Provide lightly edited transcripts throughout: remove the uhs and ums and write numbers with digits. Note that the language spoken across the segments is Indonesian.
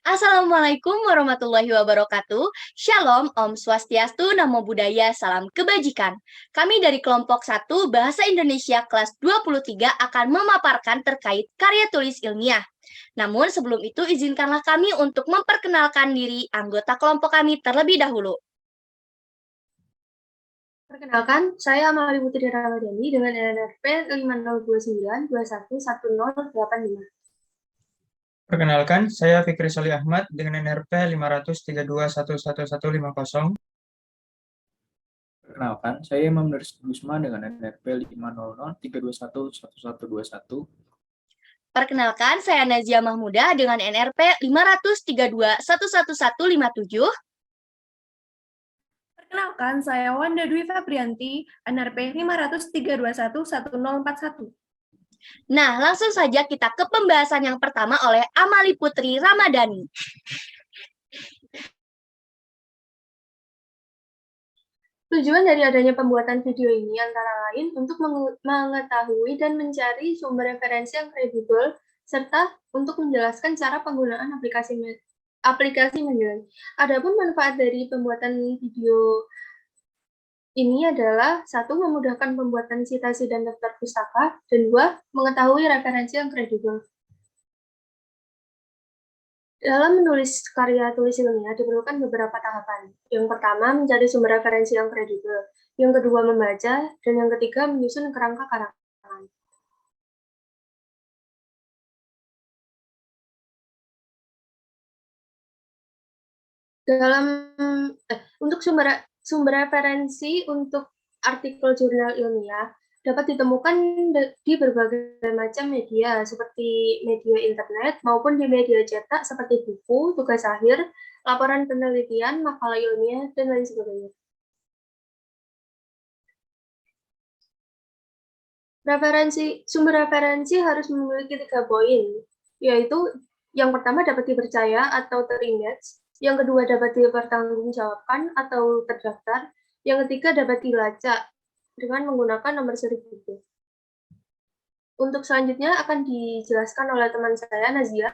Assalamualaikum warahmatullahi wabarakatuh. Shalom, Om Swastiastu, Namo Buddhaya, Salam Kebajikan. Kami dari kelompok 1 Bahasa Indonesia kelas 23 akan memaparkan terkait karya tulis ilmiah. Namun sebelum itu izinkanlah kami untuk memperkenalkan diri anggota kelompok kami terlebih dahulu. Perkenalkan, saya Amali Putri Ramadhani dengan NRP 5029211085. Perkenalkan, saya Fikri Soli Ahmad dengan NRP 532111150. Perkenalkan, saya Imam Nursi Gusma dengan NRP 50032111121. Perkenalkan, saya Nazia Mahmuda dengan NRP 532111157. Perkenalkan, saya Wanda Dwi Fabrianti, NRP 503211041. Nah, langsung saja kita ke pembahasan yang pertama oleh Amali Putri Ramadhani. Tujuan dari adanya pembuatan video ini antara lain untuk mengetahui dan mencari sumber referensi yang kredibel, serta untuk menjelaskan cara penggunaan aplikasi Mendeley. Adapun manfaat dari pembuatan video ini adalah 1. Memudahkan pembuatan citasi dan daftar pustaka, dan 2. Mengetahui referensi yang kredibel. Dalam menulis karya tulis ilmiah diperlukan beberapa tahapan. Yang pertama, mencari sumber referensi yang kredibel. Yang kedua, membaca. Dan yang ketiga, menyusun kerangka karangan. Untuk sumber referensi untuk artikel jurnal ilmiah dapat ditemukan di berbagai macam media, seperti media internet maupun di media cetak seperti buku, tugas akhir, laporan penelitian, makalah ilmiah, dan lain sebagainya. Sumber referensi harus memiliki 3 poin, yaitu yang pertama dapat dipercaya atau terindeks, yang kedua dapat dipertanggungjawabkan atau terdaftar, yang ketiga dapat dilacak dengan menggunakan nomor seri buku. Untuk selanjutnya akan dijelaskan oleh teman saya, Nazia.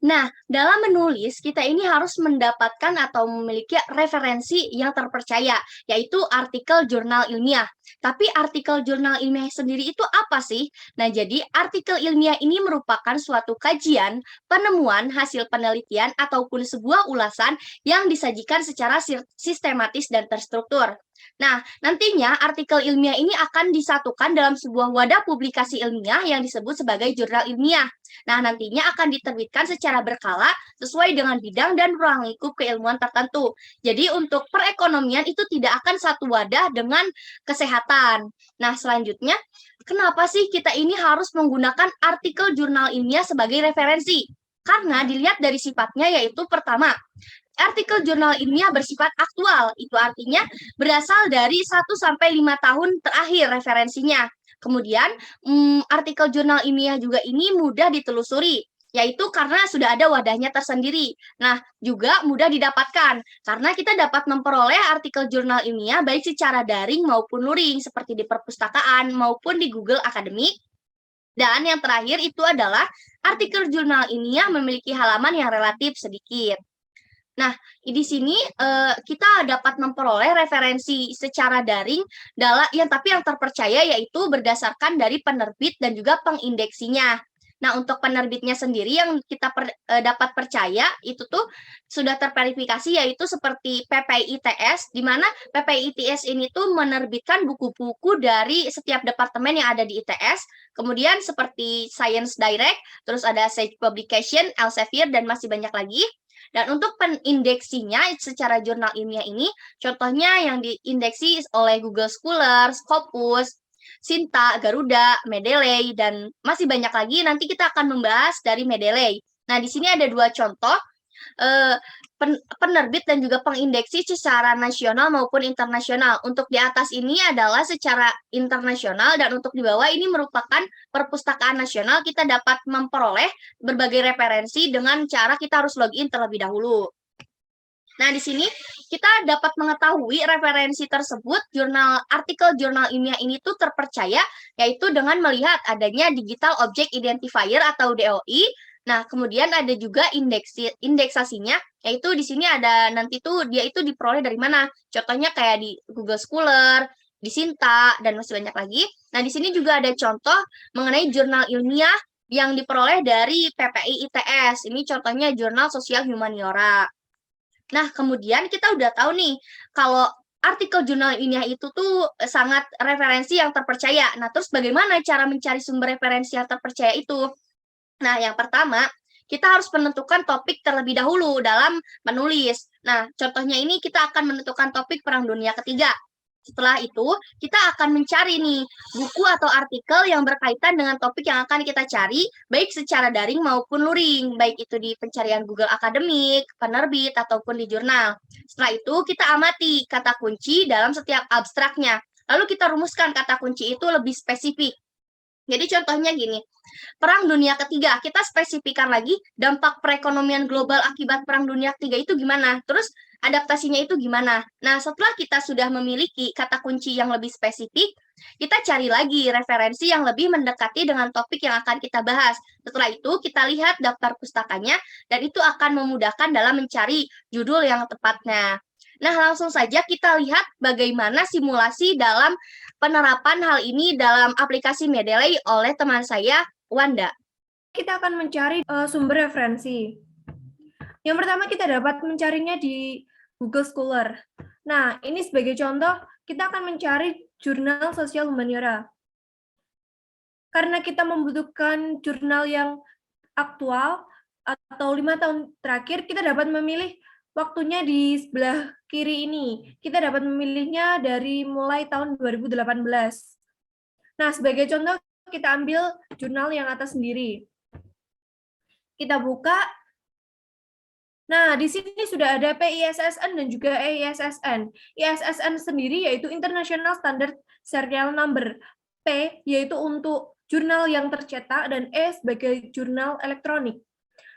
Nah, dalam menulis, kita ini harus mendapatkan atau memiliki referensi yang terpercaya, yaitu artikel jurnal ilmiah. Tapi artikel jurnal ilmiah sendiri itu apa sih? Nah, jadi artikel ilmiah ini merupakan suatu kajian, penemuan, hasil penelitian, ataupun sebuah ulasan yang disajikan secara sistematis dan terstruktur. Nah, nantinya artikel ilmiah ini akan disatukan dalam sebuah wadah publikasi ilmiah yang disebut sebagai jurnal ilmiah. Nah, nantinya akan diterbitkan secara berkala sesuai dengan bidang dan ruang lingkup keilmuan tertentu. Jadi untuk perekonomian itu tidak akan satu wadah dengan kesehatan. Nah, selanjutnya, kenapa sih kita ini harus menggunakan artikel jurnal ilmiah sebagai referensi? Karena dilihat dari sifatnya, yaitu pertama, artikel jurnal ilmiah bersifat aktual. Itu artinya berasal dari 1-5 tahun terakhir referensinya. Kemudian, artikel jurnal ilmiah juga ini mudah ditelusuri, yaitu karena sudah ada wadahnya tersendiri. Nah, juga mudah didapatkan, karena kita dapat memperoleh artikel jurnal ilmiah baik secara daring maupun luring, seperti di perpustakaan maupun di Google Academic. Dan yang terakhir itu adalah artikel jurnal ilmiah memiliki halaman yang relatif sedikit. Nah, di sini kita dapat memperoleh referensi secara daring tapi yang terpercaya, yaitu berdasarkan dari penerbit dan juga pengindeksinya. Nah, untuk penerbitnya sendiri yang kita dapat percaya itu tuh sudah terverifikasi, yaitu seperti PPI ITS, di mana PPI ITS ini tuh menerbitkan buku-buku dari setiap departemen yang ada di ITS, kemudian seperti Science Direct, terus ada Sage Publication, Elsevier, dan masih banyak lagi. Dan untuk penindeksinya secara jurnal ilmiah ini, contohnya yang diindeksi oleh Google Scholar, Scopus, Sinta, Garuda, Mendeley, dan masih banyak lagi. Nanti kita akan membahas dari Mendeley. Nah, di sini ada 2 contoh, penerbit dan juga pengindeksi secara nasional maupun internasional. Untuk di atas ini adalah secara internasional, dan untuk di bawah ini merupakan perpustakaan nasional. Kita dapat memperoleh berbagai referensi dengan cara kita harus login terlebih dahulu. Nah, di sini kita dapat mengetahui referensi tersebut, artikel jurnal ilmiah ini tuh terpercaya, yaitu dengan melihat adanya Digital Object Identifier atau DOI. Nah, kemudian ada juga indeksasinya, yaitu di sini ada nanti tuh dia itu diperoleh dari mana. Contohnya kayak di Google Scholar, di Sinta, dan masih banyak lagi. Nah, di sini juga ada contoh mengenai jurnal ilmiah yang diperoleh dari PPI ITS. Ini contohnya jurnal sosial humaniora. Nah, kemudian kita udah tahu nih, kalau artikel jurnal ilmiah itu tuh sangat referensi yang terpercaya. Nah, terus bagaimana cara mencari sumber referensi yang terpercaya itu? Nah, yang pertama, kita harus menentukan topik terlebih dahulu dalam menulis. Nah, contohnya ini kita akan menentukan topik Perang Dunia Ketiga. Setelah itu, kita akan mencari nih buku atau artikel yang berkaitan dengan topik yang akan kita cari, baik secara daring maupun luring, baik itu di pencarian Google Akademik, penerbit, ataupun di jurnal. Setelah itu, kita amati kata kunci dalam setiap abstraknya. Lalu kita rumuskan kata kunci itu lebih spesifik. Jadi contohnya gini, Perang Dunia Ketiga, kita spesifikkan lagi dampak perekonomian global akibat Perang Dunia Ketiga itu gimana, terus adaptasinya itu gimana. Nah, setelah kita sudah memiliki kata kunci yang lebih spesifik, kita cari lagi referensi yang lebih mendekati dengan topik yang akan kita bahas. Setelah itu, kita lihat daftar pustakanya, dan itu akan memudahkan dalam mencari judul yang tepatnya. Nah, langsung saja kita lihat bagaimana simulasi dalam penerapan hal ini dalam aplikasi Mendeley oleh teman saya, Wanda. Kita akan mencari sumber referensi. Yang pertama kita dapat mencarinya di Google Scholar. Nah, ini sebagai contoh, kita akan mencari jurnal sosial humaniora. Karena kita membutuhkan jurnal yang aktual atau 5 tahun terakhir, kita dapat memilih waktunya di sebelah kiri ini. Kita dapat memilihnya dari mulai tahun 2018. Nah, sebagai contoh, kita ambil jurnal yang atas sendiri. Kita buka. Nah, di sini sudah ada PISSN dan juga EISSN. ISSN sendiri yaitu International Standard Serial Number. P yaitu untuk jurnal yang tercetak dan E sebagai jurnal elektronik.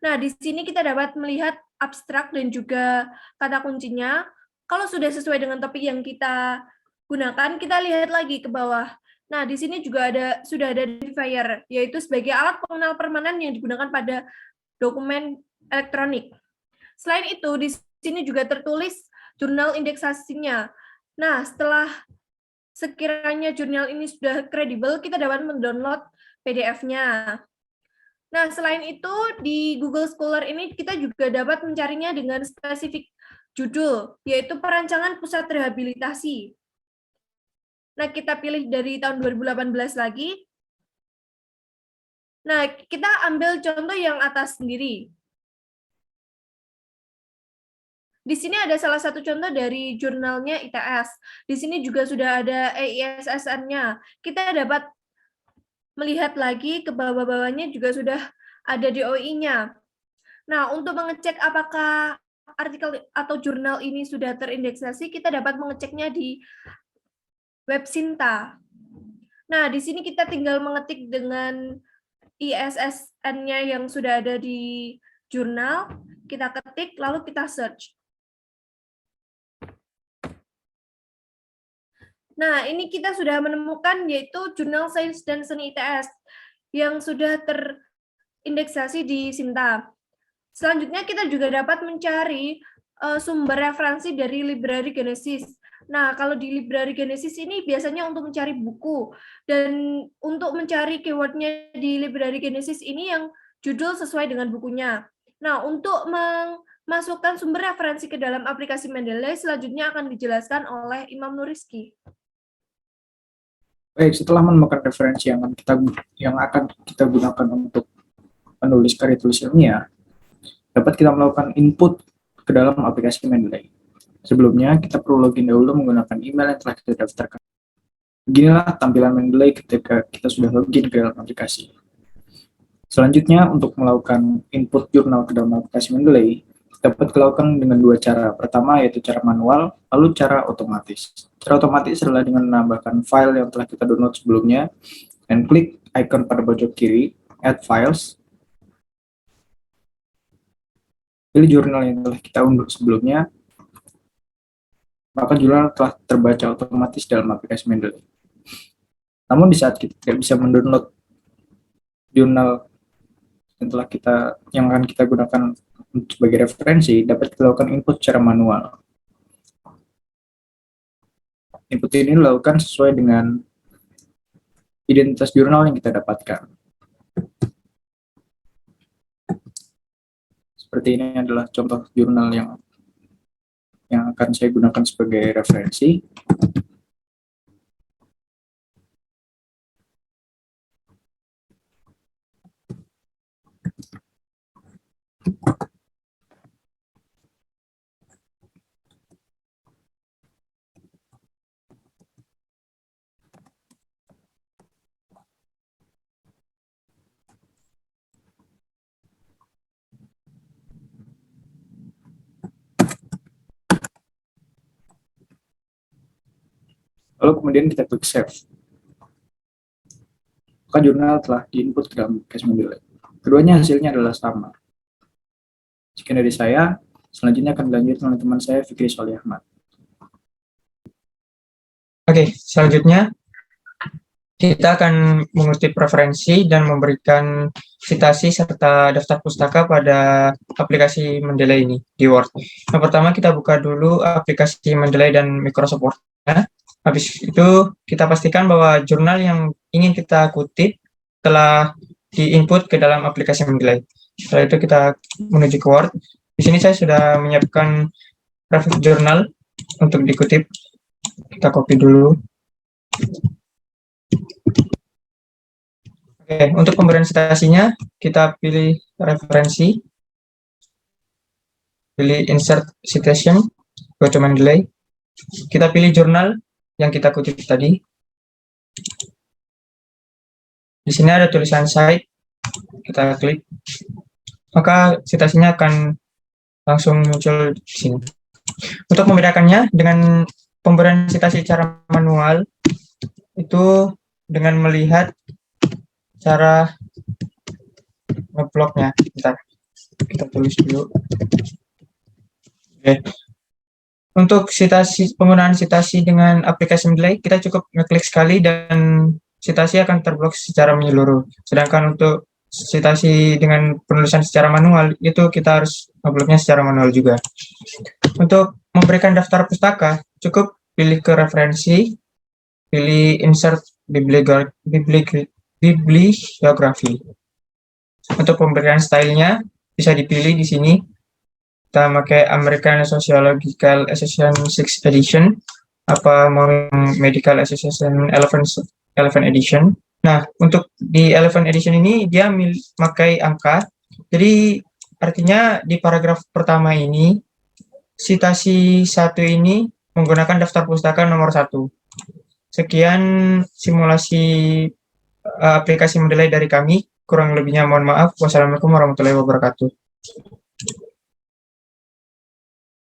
Nah, di sini kita dapat melihat abstrak dan juga kata kuncinya. Kalau sudah sesuai dengan topik yang kita gunakan, kita lihat lagi ke bawah. Nah, di sini juga sudah ada identifier, yaitu sebagai alat pengenal permanen yang digunakan pada dokumen elektronik. Selain itu, di sini juga tertulis jurnal indeksasinya. Nah, setelah sekiranya jurnal ini sudah kredibel, kita dapat mendownload PDF-nya. Nah, selain itu, di Google Scholar ini kita juga dapat mencarinya dengan spesifik judul, yaitu perancangan pusat rehabilitasi. Nah, kita pilih dari tahun 2018 lagi. Nah, kita ambil contoh yang atas sendiri. Di sini ada salah satu contoh dari jurnalnya ITS. Di sini juga sudah ada EISSN-nya. Kita dapat melihat lagi ke bawah-bawahnya juga sudah ada DOI-nya. Nah, untuk mengecek apakah artikel atau jurnal ini sudah terindeksasi, kita dapat mengeceknya di web Sinta. Nah, di sini kita tinggal mengetik dengan ISSN-nya yang sudah ada di jurnal, kita ketik, lalu kita search. Nah, ini kita sudah menemukan yaitu Jurnal Sains dan Seni ITS yang sudah terindeksasi di Sinta. Selanjutnya kita juga dapat mencari sumber referensi dari Library Genesis. Nah, kalau di Library Genesis ini biasanya untuk mencari buku, dan untuk mencari keywordnya di Library Genesis ini yang judul sesuai dengan bukunya. Nah, untuk memasukkan sumber referensi ke dalam aplikasi Mendeley selanjutnya akan dijelaskan oleh Imam Nuriski. Baik, setelah menemukan referensi yang akan kita gunakan untuk menulis karya tulis ilmiah, dapat kita melakukan input ke dalam aplikasi Mendeley. Sebelumnya, kita perlu login dahulu menggunakan email yang telah kita daftarkan. Beginilah tampilan Mendeley ketika kita sudah login ke dalam aplikasi. Selanjutnya, untuk melakukan input jurnal ke dalam aplikasi Mendeley, dapat dilakukan dengan dua cara. Pertama yaitu cara manual, lalu cara otomatis. Cara otomatis adalah dengan menambahkan file yang telah kita download sebelumnya, dan klik icon pada pojok kiri, Add Files. Pilih jurnal yang telah kita unduh sebelumnya, maka jurnal telah terbaca otomatis dalam aplikasi Mendeley. Namun di saat kita tidak bisa mendownload jurnal yang akan kita gunakan sebagai referensi, dapat kita lakukan input secara manual. Input ini dilakukan sesuai dengan identitas jurnal yang kita dapatkan. Seperti ini adalah contoh jurnal yang akan saya gunakan sebagai referensi. Lalu kemudian kita klik save. Maka jurnal telah diinput ke dalam aplikasi Mendeley. Keduanya hasilnya adalah sama. Sekian dari saya, selanjutnya akan dilanjutkan oleh teman saya, Fikri Solih Ahmad. Oke, selanjutnya kita akan mengutip referensi dan memberikan citasi serta daftar pustaka pada aplikasi Mendeley ini di Word. Yang pertama kita buka dulu aplikasi Mendeley dan Microsoft Word-nya. Habis itu kita pastikan bahwa jurnal yang ingin kita kutip telah diinput ke dalam aplikasi Mendeley. Setelah itu kita menuju ke Word. Di sini saya sudah menyiapkan grafik jurnal untuk dikutip. Kita copy dulu. Oke, untuk pemberian citasinya kita pilih referensi, pilih insert citation, go to Mendeley. Kita pilih jurnal yang kita kutip tadi. Di sini ada tulisan cite, kita klik, maka citasinya akan langsung muncul di sini. Untuk membedakannya dengan pemberian citasi secara manual, itu dengan melihat cara ngebloknya. Bentar, kita tulis dulu. Oke. Untuk penggunaan citasi dengan aplikasi Mendeley, kita cukup ngeklik sekali dan citasi akan terblok secara menyeluruh. Sedangkan untuk citasi dengan penulisan secara manual, itu kita harus ngebloknya secara manual juga. Untuk memberikan daftar pustaka, cukup pilih ke referensi, pilih insert bibliografi. Untuk pemberian stylenya, bisa dipilih di sini. Kita pakai American Sociological Association 6th edition, apa mau Medical Association 11 edition. Nah, untuk di 11 edition ini dia memakai angka. Jadi artinya di paragraf pertama ini citasi 1 ini menggunakan daftar pustaka nomor 1. Sekian simulasi aplikasi Mendeley dari kami. Kurang lebihnya mohon maaf. Wassalamualaikum warahmatullahi wabarakatuh.